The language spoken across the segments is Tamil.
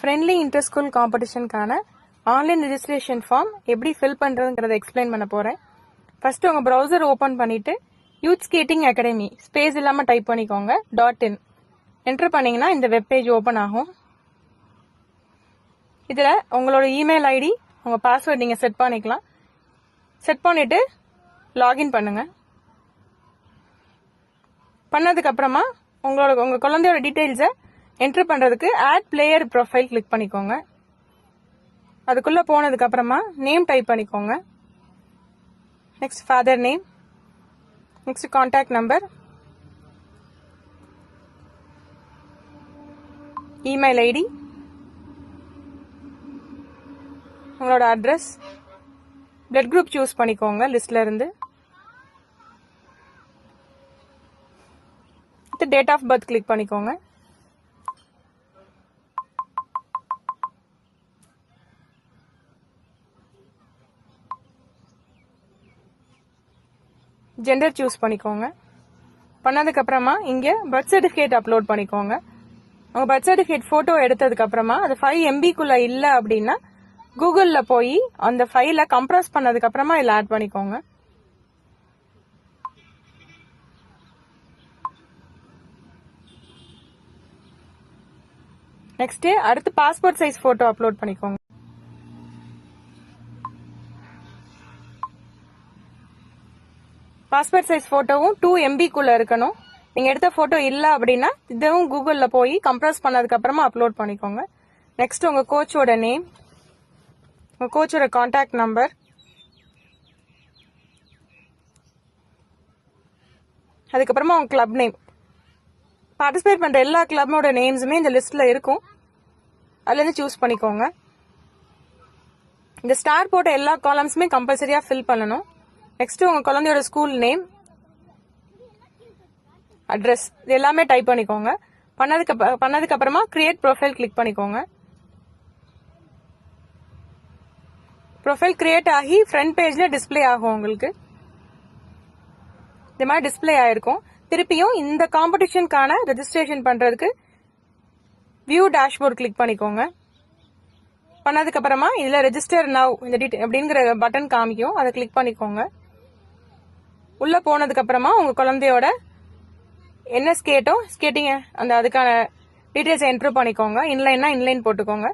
ஃப்ரெண்ட்லி இன்டர் ஸ்கூல் காம்படிஷனுக்கான ஆன்லைன் ரெஜிஸ்ட்ரேஷன் ஃபார்ம் எப்படி ஃபில் பண்ணுறதுங்கிறத எக்ஸ்பிளைன் பண்ண போகிறேன். ஃபர்ஸ்ட் உங்கள் ப்ரௌசர் ஓப்பன் பண்ணிவிட்டு யூத் ஸ்கேட்டிங் அகாடமி ஸ்பேஸ் இல்லாமல் டைப் பண்ணிக்கோங்க .in என்டர் பண்ணிங்கன்னா இந்த வெப்பேஜ் ஓப்பன் ஆகும். இதில் உங்களோட இமெயில் ஐடி உங்கள் பாஸ்வேர்ட் நீங்கள் செட் பண்ணிக்கலாம். செட் பண்ணிவிட்டு லாகின் பண்ணுங்கள். பண்ணதுக்கப்புறமா உங்கள் குழந்தையோட டீட்டெயில்ஸை என்ட்ரு பண்ணுறதுக்கு ஆட் பிளேயர் ப்ரொஃபைல் கிளிக் பண்ணிக்கோங்க. அதுக்குள்ளே போனதுக்கப்புறமா நேம் டைப் பண்ணிக்கோங்க. Next father name, next contact number, email ID, உங்களோட அட்ரஸ், பிளட் குரூப் சூஸ் பண்ணிக்கோங்க லிஸ்ட்ல இருந்து. டேட் ஆஃப் பர்த் கிளிக் பண்ணிக்கோங்க. ஜெண்டர் சூஸ் பண்ணிக்கோங்க. பண்ணதுக்கு அப்புறமா இங்க பர்த் சர்டிபிகேட் அப்லோட் பண்ணிக்கோங்க. உங்க பர்த் சர்டிபிகேட் போட்டோ எடுத்ததுக்கு அப்புறமா அது 5 MB இல்ல அப்படின்னா கூகுள்ல போய் அந்த ஃபைலை கம்ப்ரஸ் பண்ணதுக்கு அப்புறமா இதுல ஆட் பண்ணிக்கோங்க. நெக்ஸ்ட் அடுத்து பாஸ்போர்ட் சைஸ் போட்டோ அப்லோட் பண்ணிக்கோங்க. பாஸ்போர்ட் சைஸ் போட்டோவும் 2 MB இருக்கணும். நீங்க எடுத்த போட்டோ இல்ல அப்படின்னா இதுவும் கூகுள்ல போய் கம்ப்ரஸ் பண்ணதுக்கு அப்புறமா அப்லோட் பண்ணிக்கோங்க. நெக்ஸ்ட் உங்க கோச்சோட நேம், உங்க கோச்சோட கான்டாக்ட் நம்பர், அதுக்கப்புறமா உங்க கிளப் நேம். பார்ட்டிசிபேட் பண்ற எல்லா கிளப்போட நேம்ஸுமே இந்த லிஸ்ட்ல இருக்கும். அதுல இருந்து சூஸ் பண்ணிக்கோங்க. இந்த ஸ்டார் போட்ட எல்லா காலம்ஸுமே கம்பல்சரியா ஃபில் பண்ணணும். நெக்ஸ்ட் உங்க குழந்தையோட ஸ்கூல் நேம், அட்ரஸ் இது எல்லாமே டைப் பண்ணிக்கோங்க. பண்ணதுக்கு அப்புறமா கிரியேட் ப்ரொஃபைல் கிளிக் பண்ணிக்கோங்க. ப்ரொஃபைல் கிரியேட் ஆகி ஃப்ரண்ட் பேஜ்ல டிஸ்பிளே ஆகும். உங்களுக்கு இந்த மாதிரி டிஸ்பிளே ஆயிருக்கும். திருப்பியும் இந்த காம்படிஷனுக்கான ரெஜிஸ்ட்ரேஷன் பண்றதுக்கு வியூ டேஷ்போர்ட் கிளிக் பண்ணிக்கோங்க. பண்ணதுக்கு அப்புறமா இதுல ரெஜிஸ்டர் நவ் இந்த அப்படிங்கிற பட்டன் காமிக்கும், அதை கிளிக் பண்ணிக்கோங்க. உள்ள போனதுக்கு அப்புறமா உங்க குழந்தையோட என்ன ஸ்கேட்டிங் அந்த அதுக்கான டீடைல்ஸ் என்ட்ரு பண்ணிக்கோங்க. இன்லைன்னா இன்லைன் போட்டுக்கோங்க.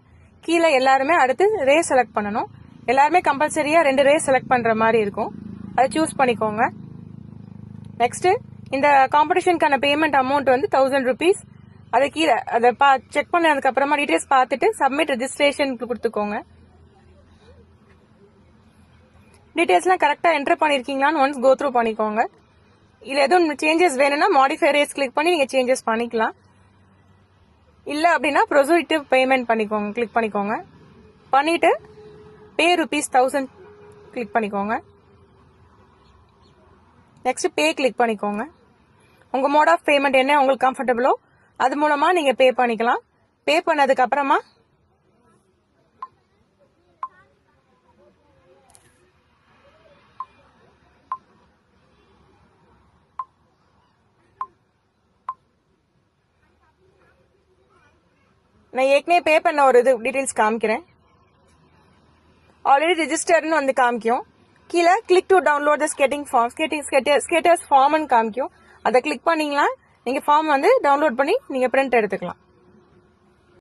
கீழே எல்லாருமே அடுத்து ரேஸ் செலக்ட் பண்ணணும். எல்லாருமே கம்பல்சரியா 2 ரேஸ் செலக்ட் பண்ற மாதிரி இருக்கும். அதை சூஸ் பண்ணிக்கோங்க. நெக்ஸ்ட் இந்த காம்படிஷனுக்கான பேமெண்ட் அமௌண்ட் வந்து 1000 rupees. அதை கீழே அதை செக் பண்ணதுக்கு அப்புறமா டீடைல்ஸ் பார்த்துட்டு சப்மிட் ரெஜிஸ்ட்ரேஷன் கொடுத்துக்கோங்க. டீடைல்ஸ்லாம் கரெக்டா என்டர் பண்ணிருக்கீங்களான்னு ஒன்ஸ் கோ த்ரூ பண்ணிக்கோங்க. இதுல எதுவும் சேஞ்சஸ் வேணும்னா மாடிஃபை ரேஸ் கிளிக் பண்ணி நீங்க சேஞ்சஸ் பண்ணிக்கலாம். இல்ல அப்படின்னா ப்ரொசீட் பேமெண்ட் பண்ணிக்கோங்க கிளிக் பண்ணிக்கோங்க. பண்ணிட்டு பே ₹1000 கிளிக் பண்ணிக்கோங்க. நெக்ஸ்ட் பே கிளிக் பண்ணிக்கோங்க. உங்க மோட் ஆஃப் பேமெண்ட் என்ன உங்களுக்கு கம்ஃபர்டபுளோ அது மூலமா நீங்க பே பண்ணிக்கலாம். பே பண்ணதுக்கு அப்புறமா நான் ஏற்கனவே பே பண்ண ஒரு இது டீடைல்ஸ் காமிக்கிறேன். ஆல்ரெடி ரெஜிஸ்டர்னு வந்து காமிக்கும். கீழே click to download the skating form, skaters ஃபார்ம்னு காமிக்கும். அதை கிளிக் பண்ணீங்கன்னா நீங்க ஃபார்ம் வந்து டவுன்லோட் பண்ணி நீங்க பிரிண்ட் எடுத்துக்கலாம்.